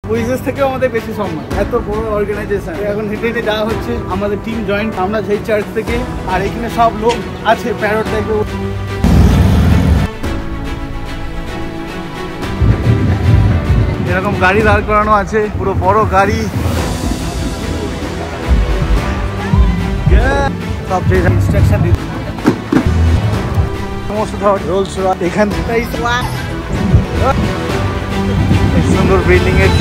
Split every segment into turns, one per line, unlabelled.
পুলিশের থেকেও আমাদের বেশি সম্মান। এত বড় অর্গানাইজেশন, এখন হেঁটে হেঁটে যাওয়া হচ্ছে। আমাদের টিম জয়েন্ট, আমরা সেই চার্চ থেকে। আর এখানে সব লোক আছে প্যারট দেখবে। এরকম গাড়ি দাঁড় করানো আছে, পুরো বড় গাড়ি। সব যে ইনস্ট্রাকশন দিচ্ছে সমস্ত ধর রোলস এখান থেকে সুন্দর বিল্ডিং এর।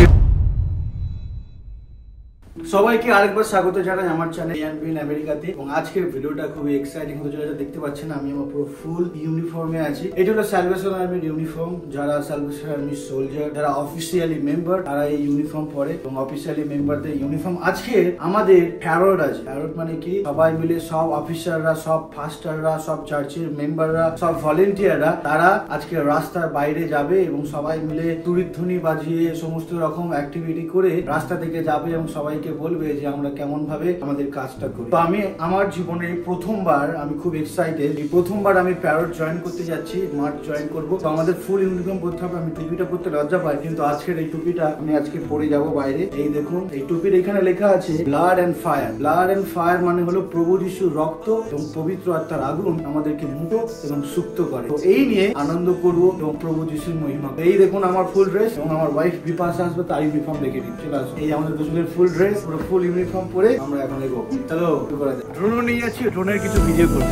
সবাইকে আরেকবার স্বাগত জানাই আমার চ্যানেল এএনবি আমেরিকাতে। এবং আজকের ভিডিওটা খুবই এক্সাইটিং হতে চলেছে। দেখতে পাচ্ছেন আমি আমার পুরো ফুল ইউনিফর্মে আছি। এটা হলো স্যালভেশন আর্মির ইউনিফর্ম। যারা স্যালভেশন আর্মির সোলজার, যারা অফিসিয়ালি মেম্বার, তারা এই ইউনিফর্ম পরে। এবং অফিসিয়ালি মেম্বারদের ইউনিফর্ম। আজকে আমাদের প্যারড আছে। প্যারড মানে কি, সবাই মিলে সব অফিসাররা, সব ফাস্টাররা, সব চার্চের মেম্বাররা, সব ভলেন্টিয়াররা, তারা আজকে রাস্তার বাইরে যাবে এবং সবাই মিলে তুড়িধ্বনি বাজিয়ে সমস্ত রকম অ্যাক্টিভিটি করে রাস্তা থেকে যাবে এবং সবাইকে বলবে যে আমরা কেমন ভাবে আমাদের কাজটা করি। তো আমি আমার জীবনে প্রথমবার, আমি খুব এক্সাইটেড, এই প্রথমবার আমি প্যারড জয়েন করতে যাচ্ছি, মাঠ জয়েন করবো। তো আমাদের ফুল ইউনিফর্ম পরতে হবে। আমি টুপিটা পরতে লজ্জা পাই, কিন্তু আজকের এই টুপিটা আমি আজকে পরে যাব বাইরে। এই দেখুন, এই টুপির এখানে লেখা আছে blood and fire. Blood and fire মানে হলো প্রভু যিশুর রক্ত এবং পবিত্র আত্মার আগুন আমাদেরকে মুক্ত এবং সুপ্ত করে। তো এই নিয়ে আনন্দ করবো এবং প্রভু যিশুর মহিমা। এই দেখুন আমার ফুল ড্রেস, এবং আমার ওয়াইফ বিপাশা আসবে, তার ইউনিফর্ম দেখে দিন। চলে আসুন, এই আমাদের দুজনের ফুল ড্রেস, পুরো ফুল ইউনিফর্ম পরে আমরা এখন এগো। চলো করা যায়। ড্রোনও নিয়ে যাচ্ছি, ড্রোনের কিছু ভিডিও করবো।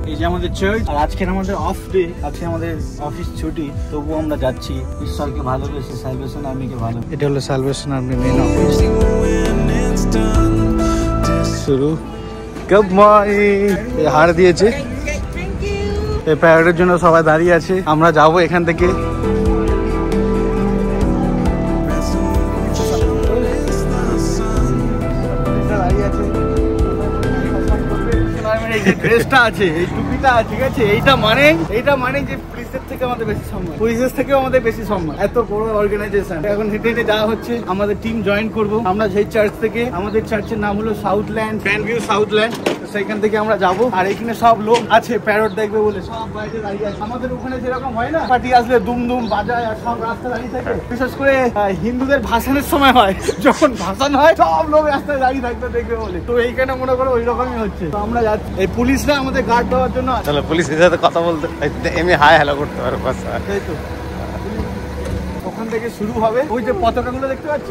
এই যে আমাদের চার্চ, আর আজকে আমাদের অফ ডে, আজকে আমাদের অফিস ছুটি, তবুও আমরা যাচ্ছি ঈশ্বরকে ভালোবেসে, স্যালভেশন আর্মিকে ভালো। এটা হলো স্যালভেশন আর্মি মেন অফিস। শুরু গুড মর্নিং। হার দিয়েছে, এই প্যারেডের জন্য সবাই দাঁড়িয়ে আছে। আমরা যাবো এখান থেকে। ড্রেসটা আছে, এই টুপিটা আছে, ঠিক আছে। এইটা মানে যে পুলিশের থেকে আমাদের বেশি সম্মান, পুলিশের থেকেও আমাদের বেশি সম্মান। এত বড় অর্গানাইজেশন, এখন হেঁটে হেঁটে যাওয়া হচ্ছে। আমাদের টিম জয়েন করবো আমরা সেই চার্চ থেকে। আমাদের চার্চের নাম হলো সাউথল্যান্ড, গ্র্যান্ডভিউ সাউথল্যান্ড। সেইখান থেকে আমরা যাবো। আর এখানে সব লোক আছে প্যারট দেখবে বলে, সব বাইরে দাঁড়িয়ে আছে। আমাদের ওখানে যেরকম হয় না, পার্টি আসলে দুম দুম বাজায় আর সব রাস্তা দাঁড়িয়ে থাকে। বিশেষ করে হিন্দুদের ভাসানের সময় হয়, যখন ভাসান হয় সব লোক রাস্তায় দাঁড়িয়ে থাকতে দেখবে বলে। তো এইখানে মনে করো ওই রকমই হচ্ছে। তো আমরা যাচ্ছি, এই পুলিশরা আমাদের গার্ড দেওয়ার জন্য।
চলো পুলিশের সাথে কথা বলতে, এমনি হাই হ্যালো করতে পারো।
তাই তো, ওখান থেকে শুরু হবে। ওই যে পতাকাগুলো দেখতে পাচ্ছ,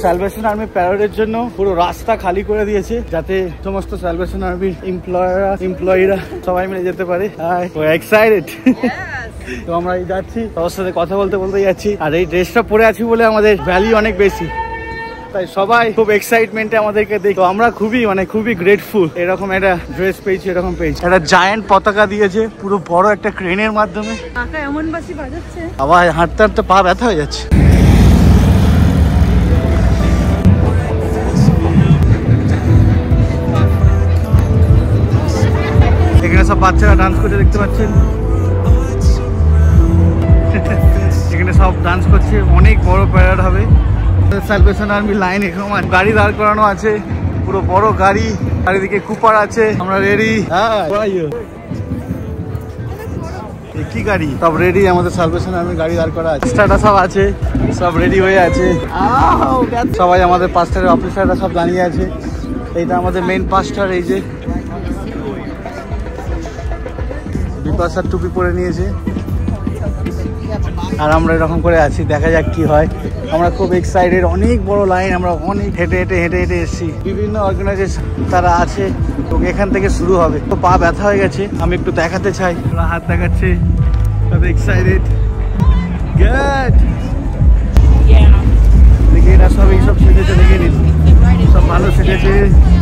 স্যালভেশন আর্মি প্যারেডের জন্য পুরো রাস্তা খালি করে দিয়েছে, যাতে সমস্ত স্যালভেশন আর্মির এমপ্লয়িরা সবাই মিলে যেতে পারে। এক্সাইটেড। তো আমরা যাচ্ছি, সবার সাথে কথা বলতে বলতে যাচ্ছি। আর এই ড্রেসটা পরে আছি বলে আমাদের ভ্যালু অনেক বেশি, তাই সবাই খুব এক্সাইটমেন্টে আমাদেরকে দেখে। তো আমরা খুবই গ্রেটফুল, এরকম একটা ড্রেস পেয়েছি, এরকম পেয়েছি। একটা জায়ান্ট পতাকা দিয়েছে পুরো বড় একটা ক্রেনের মাধ্যমে।
এমন বাসি বাজাচ্ছে,
আবার হাঁটতে হাঁটতে পা ব্যথা হয়ে যাচ্ছে। এখানে সব বাচ্চারা ডান্স করতে দেখতে পাচ্ছেন। এখানে সব ডান্স করছে, অনেক বড় প্যারেড হবে। স্যালভেশন আর্মি লাইন, এখানে গাড়ি দাঁড় করানো আছে, পুরো বড় গাড়ি, চারিদিকে কুপার আছে। আমরা রেডি। কি গাড়ি সব রেডি, আমাদের স্যালভেশন আর্মি গাড়ি দাঁড় করা আছে, স্টার্টার সব আছে, সব রেডি হয়ে আছে। সবাই আমাদের পাস্টারের অফিসাররা সব দাঁড়িয়ে আছে। এইটা আমাদের মেইন পাস্টার, এই যে বিপাশার টুপি পরে নিয়েছে। আর আমরা এরকম করে আছি, দেখা যাক কি হয়। আমরা খুব এক্সাইটেড, অনেক বড় লাইন, আমরা অনেক হেঁটে এসেছি। বিভিন্ন অর্গানাইজেশন তারা আছে, তো এখান থেকে শুরু হবে। তো পা ব্যথা হয়ে গেছে, আমি একটু দেখাতে চাই। ওরা হাত দেখাচ্ছে, সব এক্সাইটেড। গুড। দেখে এরা সব এইসব সেজেছে, দেখে নিন সব ভালো সেজেছে।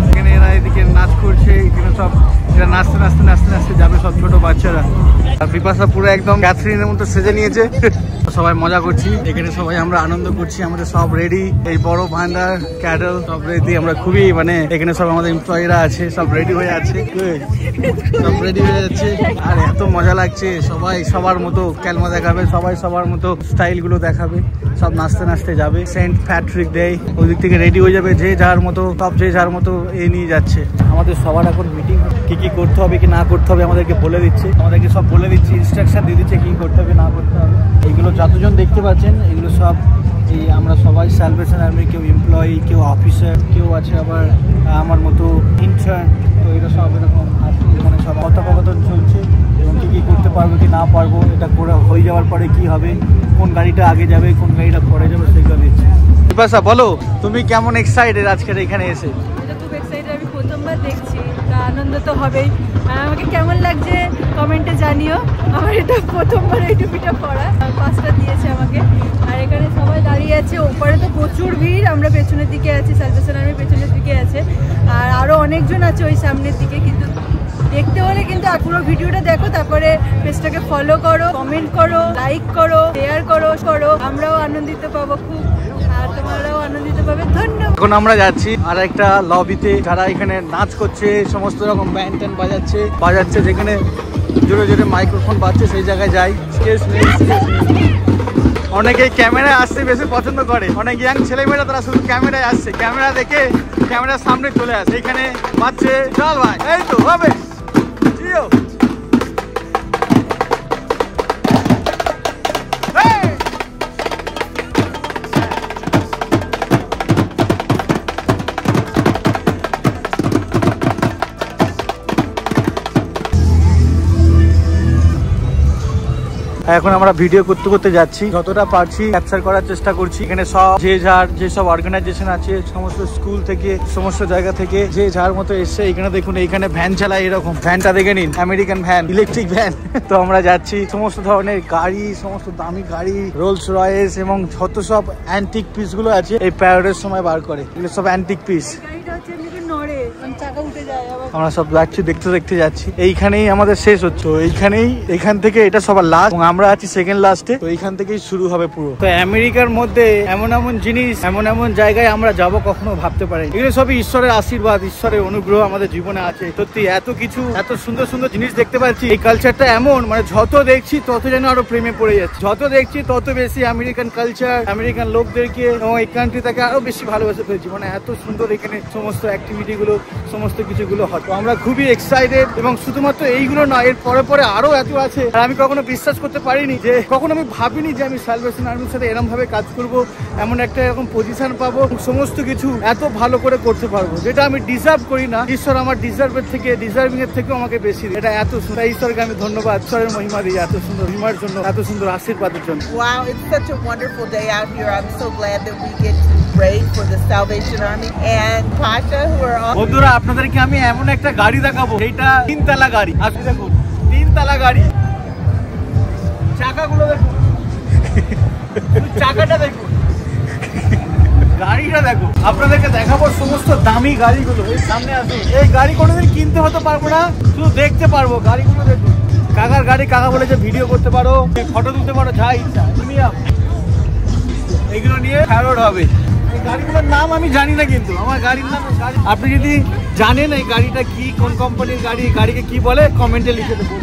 এখানে এরা এদিকে নাচ করছে, এখানে সব এটা নাচতে নাচতে নাচতে নাচতে যাবে সব ছোট বাচ্চারা। আর বিপাশা পুরো একদম ক্যাথরিনের মতো সেজে নিয়েছে। সবাই মজা করছি এখানে, সবাই আমরা আনন্দ করছি। আমাদের সব রেডি, এই বড় ভান্ডার ক্যাডল সব রেডি। আমরা খুবই মানে এখানে সব আমাদের এমপ্লয়িরা আছে, সব রেডি হয়ে আছে, সব রেডি হয়ে যাচ্ছে। আর এত মজা লাগছে, সবাই সবার মতো ক্যালমা দেখাবে, সবাই সবার মতো স্টাইল গুলো দেখাবে, সব নাচতে নাচতে যাবে। সেন্ট প্যাট্রিক ডে ওই দিক থেকে রেডি হয়ে যাবে, যে যার মতো সব যে যার মতো এ নিয়ে যাচ্ছে। আমাদের সবার এখন মিটিং, কি কি করতে হবে কি না করতে হবে আমাদেরকে বলে দিচ্ছে, আমাদেরকে সব বলে দিচ্ছে, ইনস্ট্রাকশন দিয়ে দিচ্ছে কি করতে হবে না করতে হবে। এইগুলো যতজন দেখতে পাচ্ছেন এগুলো সব এই আমরা সবাই স্যালভেশন আর্মির, কেউ এমপ্লয়ি, কেউ অফিসার, কেউ আছে আবার আমার মতো ইন্টার্ন। তো এটা সব এরকম মানে সব কথোপকথন চলছে এবং কী কী করতে পারবো কি না পারবো, এটা করে হয়ে যাওয়ার পরে কি হবে, কোন গাড়িটা আগে যাবে কোন গাড়িটা পরে যাবে সেগুলো দিচ্ছে। বিপাশা বলো তুমি কেমন এক্সাইটেড আজকের এখানে এসে?
খুব এক্সাইটেড, আমি প্রথমবার দেখছি, তা আনন্দ তো হবেই। আমাকে কেমন লাগছে কমেন্টে জানিও। আমার এটা প্রথমবার এই টুপিটা পরা, 5টা দিয়েছে আমাকে। আর এখানে সবাই দাঁড়িয়ে আছে, ওপরে তো প্রচুর ভিড়, আমরা পেছনের দিকে আছি, স্যালভেশন আর্মি পেছনের দিকে আছে, আর আরও অনেকজন আছে ওই সামনের দিকে। কিন্তু দেখতে হলে কিন্তু পুরো ভিডিওটা দেখো, তারপরে পেজটাকে ফলো করো, কমেন্ট করো, লাইক করো, শেয়ার করো, আমরাও আনন্দিত পাবো খুব, আর তোমরাও আনন্দিত পাবে। ধন্যবাদ।
এখন আমরা যাচ্ছি আর একটা লবিতে, যারা এখানে নাচ করছে, সমস্ত রকম ব্যান্ড ট্যান্ড বাজাচ্ছে, যেখানে জোরে জোরে মাইক্রোফোন বাজছে সেই জায়গায় যাই। অনেকেই ক্যামেরায় আসতে বেশি পছন্দ করে, অনেক ইয়াং ছেলেমেয়েরা তারা শুধু ক্যামেরায় আসছে, ক্যামেরা দেখে ক্যামেরার সামনে চলে আসে, এখানে বাজছে চল ভাই এই তো হবে জিও। এখন আমরা ভিডিও করতে করতে যাচ্ছি, যতটা পারছি ক্যাপচার করার চেষ্টা করছি। এখানে সব যে যার যেসব অর্গানাইজেশন আছে, সমস্ত স্কুল থেকে সমস্ত জায়গা থেকে যে যার মতো এসছে। এখানে দেখুন এইখানে ভ্যান চালায়, এরকম ভ্যানটা দেখে নিন, আমেরিকান ভ্যান, ইলেকট্রিক ভ্যান। তো আমরা যাচ্ছি, সমস্ত ধরনের গাড়ি, সমস্ত দামি গাড়ি, রোলস রয়েস এবং যত সব অ্যান্টিক পিস গুলো আছে এই প্যারেডের সময় বার করে, এগুলো সব অ্যান্টিক পিস। আমরা সব যাচ্ছি, দেখতে দেখতে যাচ্ছি। এইখানেই আমাদের শেষ হচ্ছে, এইখান থেকে এটা সবার লাস্ট, আমরা আছি সেকেন্ড লাস্টে। তো এইখান থেকেই শুরু হবে পুরো। তো আমেরিকার মধ্যে এমন এমন জিনিস, এমন এমন জায়গায় আমরা যাব কখনো ভাবতে পারি। এগুলো সবই ঈশ্বরের আশীর্বাদ, ঈশ্বরের অনুগ্রহ আমাদের জীবনে আছে। সত্যি এত কিছু, এত সুন্দর সুন্দর জিনিস দেখতে পাচ্ছি। এই কালচারটা এমন, মানে যত দেখছি তত যেন আরো প্রেমে পড়ে যাচ্ছে, যত দেখছি তত বেশি আমেরিকান কালচার, আমেরিকান লোকদেরকে এবং এই কান্ট্রিটাকে আরো বেশি ভালোবাসে ফেলছি। মানে এত সুন্দর এখানে সমস্ত অ্যাক্টিভিটি গুলো, সমস্ত কিছুগুলো হয়। তো আমরা খুবই এক্সাইটেড, এবং শুধুমাত্র এইগুলো নয়, এর পরে পরে আরো এত আছে। আর আমি কখনো বিশ্বাস করতে পারিনি যে, কখনো আমি ভাবিনি যে আমি স্যালভেশন আর্মির সাথে এরকম ভাবে কাজ করব, এমন একটা এরকম পজিশন পাবো, সমস্ত কিছু এত ভালো করে করতে পারবো, যেটা আমি ডিজার্ভ করি না। ঈশ্বর আমার ডিজার্ভিং এর থেকেও আমাকে বেশি। এটা এত সুন্দর, ঈশ্বরকে আমি ধন্যবাদ, ঈশ্বরের মহিমা দিই এত সুন্দর মহিমার জন্য, এত সুন্দর আশীর্বাদের জন্য।
Wow, it's such a wonderful day out here. I'm so glad that we get to pray for the Salvation Army and Pasha, who are all...
বন্ধুরা, আপনাদেরকে আমি এমন একটা গাড়ি দেখাবো, এটা 3 গাড়ি। আপনি দেখুন 3 গাড়ি, চাকাগুলো দেখুন, চাকাটা দেখুন, গাড়িটা দেখো। আপনাদেরকে দেখাবো সমস্ত দামি গাড়িগুলো। এই সামনে আসুন। এই গাড়ি কোনোদিন কিনতে হতে পারবো না, শুধু দেখতে পারবো। গাড়িগুলো দেখুন, কাকার গাড়ি, কাকা বলে যে ভিডিও করতে পারো, ফটো তুলতে পারো, যা ইচ্ছা প্রিমিয়াম। এইগুলো নিয়ে ফেরত হবে। এই গাড়িগুলোর নাম আমি জানি না, কিন্তু আমার গাড়ির নাম, আপনি যদি জানেন এই গাড়িটা কি, কোন কোম্পানির গাড়ি, গাড়িকে কি বলে, কমেন্টে লিখে দেবো।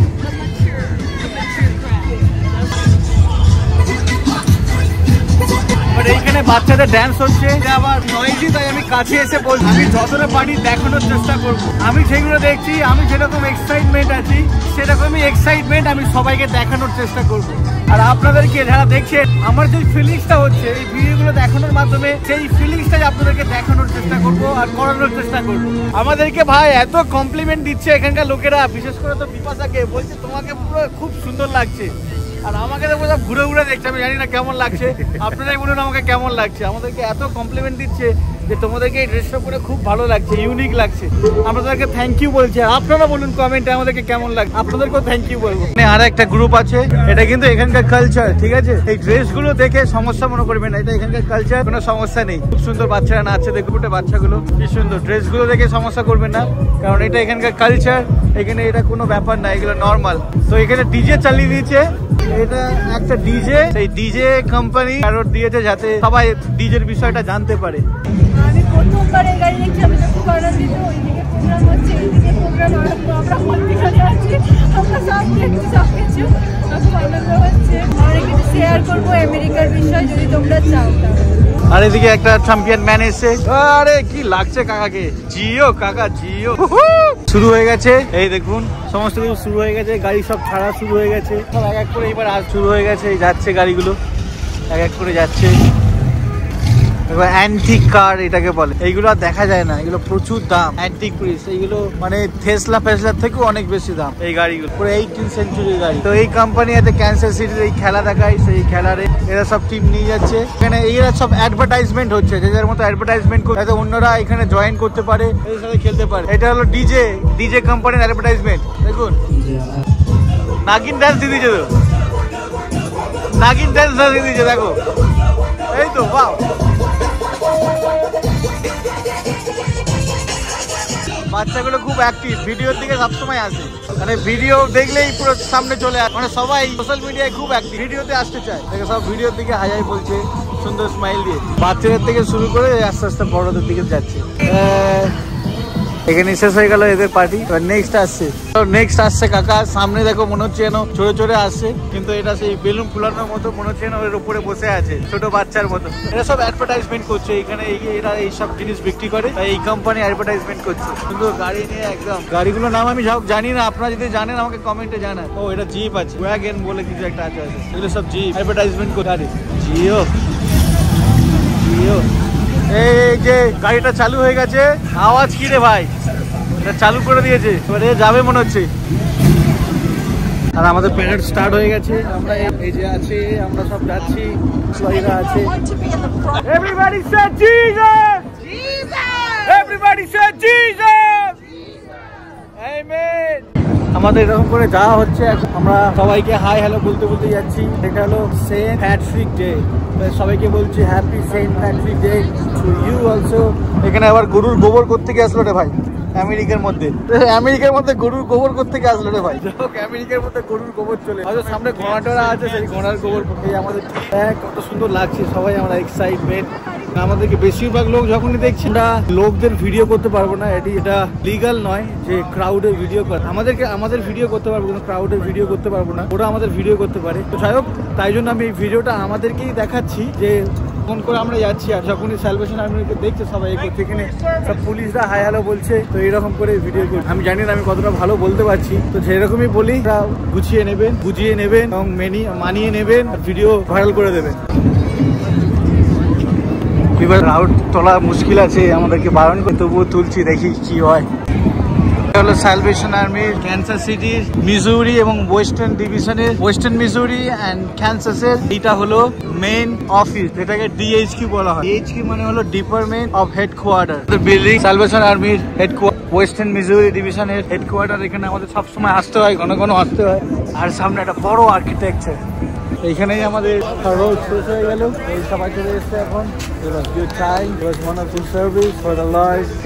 এইখানে বাচ্চাদের ড্যান্স হচ্ছে, আবার নয়েজি, তাই আমি কাছে এসে বলছি আমি যতটা পারি দেখানোর চেষ্টা করবো। আমি যেগুলো দেখছি, আমি যেরকম এক্সাইটমেন্ট আছি, সেরকমই এক্সাইটমেন্ট আমি সবাইকে দেখানোর চেষ্টা করবো। আর আপনাদেরকে যারা দেখছেন, আমার যে ফিলিংসটা হচ্ছে এই ভিডিওগুলো দেখানোর মাধ্যমে, সেই ফিলিংসটাই আপনাদেরকে দেখানোর চেষ্টা করবো আর করানোর চেষ্টা করবো। আমাদেরকে ভাই এত কমপ্লিমেন্ট দিচ্ছে এখানকার লোকেরা, বিশেষ করে তো বিপাশাকে বলছে তোমাকে পুরো খুব সুন্দর লাগছে। আর আমাকে দেখো সব ঘুরে ঘুরে দেখছে, আমি জানি না কেমন লাগছে, আপনারাই বলুন আমাকে কেমন লাগছে। আমাদেরকে এত কমপ্লিমেন্ট দিচ্ছে যে তোমাদেরকে এই ড্রেসটা পরে খুব ভালো লাগছে, ইউনিক লাগছে। আমরা তাদেরকে থ্যাংক ইউ বলছি। আর আপনারা বলুন কমেন্টে আমাদেরকে কেমন লাগছে, আপনাদেরকেও থ্যাংক ইউ বলবো। আর একটা গ্রুপ আছে, এটা কিন্তু এখানকার কালচার, ঠিক আছে? এই ড্রেসগুলো দেখে সমস্যা মনে করবেন না, এটা এখানকার কালচার, কোনো সমস্যা নেই। খুব সুন্দর বাচ্চারা নাচছে, দেখুন বাচ্চাগুলো কি সুন্দর। ড্রেসগুলো দেখে সমস্যা করবেন না, কারণ এটা এখানকার কালচার, এখানে এটা কোনো ব্যাপার না, এগুলো নর্মাল। তো এখানে ডিজে চালিয়ে দিয়েছে, এটা একটা ডিজে, এই ডিজে কোম্পানি কারোর দিয়েছে যাতে সবাই ডিজের বিষয়টা জানতে পারে।
আমি প্রথমবার এই গাড়ি দেখছি, আমি তো খুব আনন্দিত। ওইদিকে প্রোগ্রাম হচ্ছে, এইদিকে প্রোগ্রাম, আমরা মন্দিরে যাচ্ছি, আমরা সব দেখছি, সব কিছু খুব আনন্দ হচ্ছে। আমরা কিছু শেয়ার করবো আমেরিকার বিষয়, যদি তোমরা চাও।
আর এদিকে একটা চ্যাম্পিয়ন ম্যান এসে, আরে কি লাগছে কাকাকে, জিও কাকা জিও। শুরু হয়ে গেছে, এই দেখুন সমস্ত কিছু শুরু হয়ে গেছে, গাড়ি সব ছাড়া শুরু হয়ে গেছে, সব এক এক করে এবার আজ শুরু হয়ে গেছে, এই যাচ্ছে গাড়িগুলো এক এক করে যাচ্ছে। অ্যান্টিক কার এটাকে বলে, এইগুলো আর দেখা যায় না, এগুলো প্রচুর দাম। অ্যান্টিক পিস এইগুলো, মানে টেসলা ফেসলার থেকেও অনেক বেশি দাম এই গাড়িগুলো, পুরো 18th সেঞ্চুরির গাড়ি। তো এই কোম্পানি এতে ক্যান্সার সিটির এই খেলা দেখায়, সেই খেলারে এরা সব টিম নিয়ে যাচ্ছে। এখানে এরা সব অ্যাডভার্টাইজমেন্ট হচ্ছে, যে যার মতো অ্যাডভার্টাইজমেন্ট করে যাতে অন্যরা এখানে জয়েন করতে পারে, এদের সাথে খেলতে পারে। এটা হলো ডিজে কোম্পানির অ্যাডভার্টাইজমেন্ট। দেখুন নাগিন ডান্স দিয়ে দিয়েছে, তো নাগিন ডান্স দিয়ে দিয়েছে, দেখো এই তো, বাহ। বাচ্চাগুলো খুব অ্যাক্টিভ, ভিডিওর দিকে সবসময় আসে, মানে ভিডিও দেখলেই পুরো সামনে চলে আসে, মানে সবাই সোশ্যাল মিডিয়ায় খুব অ্যাক্টিভ, ভিডিওতে আসতে চায়। দেখে সব ভিডিওর দিকে হাই হাই বলছে, সুন্দর স্মাইল দিয়ে। বাচ্চাদের থেকে শুরু করে আস্তে আস্তে বড়দের দিকে যাচ্ছে। এখানে শেষ হয়ে গেল এদের পার্টি, নেক্সট আসছে কাকা। সামনে দেখো মনে হচ্ছে যেন চড়ে চড়ে আসছে, কিন্তু এটা সেই বেলুন ফুলানোর মতো মনে হচ্ছে যেন এর উপরে বসে আছে ছোট বাচ্চার মতো। এরা সব অ্যাডভার্টাইজমেন্ট করছে এখানে, এরা এইসব জিনিস বিক্রি করে, এই কোম্পানি অ্যাডভার্টাইজমেন্ট করছে। কিন্তু গাড়ি নিয়ে একদম, গাড়িগুলোর নাম আমি জানি না, আপনারা যদি জানেন আমাকে কমেন্টে জানান। ও এটা জিপ আছে, ওয়াগন বলে কিছু একটা আছে, এগুলো সব জিপ অ্যাডভার্টাইজমেন্ট করে। আরে জিও, এই যে গাড়িটা চালু হয়ে গেছে, আওয়াজ কি রে ভাই, এটা চালু করে দিয়েছে, এবারে যাবে মনে হচ্ছে। আর আমাদের প্যারেড স্টার্ট হয়ে গেছে, আমরা এই যে আছি, আমরা সব যাচ্ছি, সবাইরা আছে। Everybody say Jesus! Jesus! Everybody say Jesus! Amen! আমাদের এরকম করে যাওয়া হচ্ছে, আমরা সবাইকে হাই হ্যালো বলতে বলতে যাচ্ছি। এটা হলো সেন্ট প্যাট্রিক ডে, সবাইকে বলছি happy Saint Patrick day to you also. এখানে আবার গরুর গোবর করতে আসলো রে ভাই, আমেরিকার মধ্যে গরুর গোবর করতে আসলো রে ভাই। আমেরিকার মধ্যে গরুর গোবর চলে, হয়তো সামনে ঘোড়াটোরা আছে, সেই ঘোড়ার গোবর আমাদের কত সুন্দর লাগছে, সবাই আমরা এক্সাইটমেন্ট। আমাদেরকে বেশিরভাগ লোক যখনই দেখছি, আমরা লোকদের ভিডিও করতে পারবো না, এটা লিগাল নয় যে ক্রাউডের ভিডিও করে। আমাদের ভিডিও করতে পারবো, কোনো ক্রাউডের ভিডিও করতে পারবো না, ওরা আমাদের ভিডিও করতে পারে। তো যাই হোক, তাই জন্য আমি এই ভিডিওটা আমাদেরকেই দেখাচ্ছি যে ফোন করে আমরা যাচ্ছি, আর যখনই স্যালভেশন আর্মিকে দেখছে সবাই এখানে সব পুলিশরা হাই হ্যালো বলছে, তো এইরকম করে ভিডিও করছি। আমি জানি না আমি কতটা ভালো বলতে পারছি, তো সেরকমই বলি, গুছিয়ে নেবেন এবং মানিয়ে নেবেন, ভিডিও ভাইরাল করে দেবেন। এবার রাউট তোলা মুশকিল আছে, আমাদেরকে বারণ করে, তবুও তুলছি, দেখি কি হয়। হলো স্যালভেশন আর্মির ক্যান্সাস সিটির মিজুরি এবং ওয়েস্টার্ন মিজুরি অ্যান্ড ক্যান্সাসের এটা হলো মেইন অফিস, এটাকে DHQ বলা হয়। DHQ মানে হলো department of headquarter building, salvation আর্মির হেডকোয়ার্টার, ওয়েস্টার্ন মিজুরি ডিভিশনের হেডকোয়ার্টার। এখানে আমাদের সবসময় আসতে হয়, ঘন ঘন আসতে হয়। আর সামনে একটা বড় আর্কিটেকচার, এইখানেই আমাদের রোড শেষ হয়ে গেল, এই সবাই চলে এসছে এখন।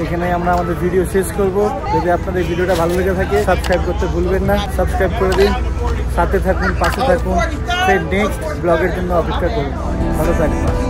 এখানেই আমরা আমাদের ভিডিও শেষ করবো। যদি আপনাদের ভিডিওটা ভালো লেগে থাকে, সাবস্ক্রাইব করতে ভুলবেন না, সাবস্ক্রাইব করে দিন, সাথে থাকুন, পাশে থাকুন, সেই নেক্সট ব্লগের জন্য অপেক্ষা করুন। ভালো থাকবেন।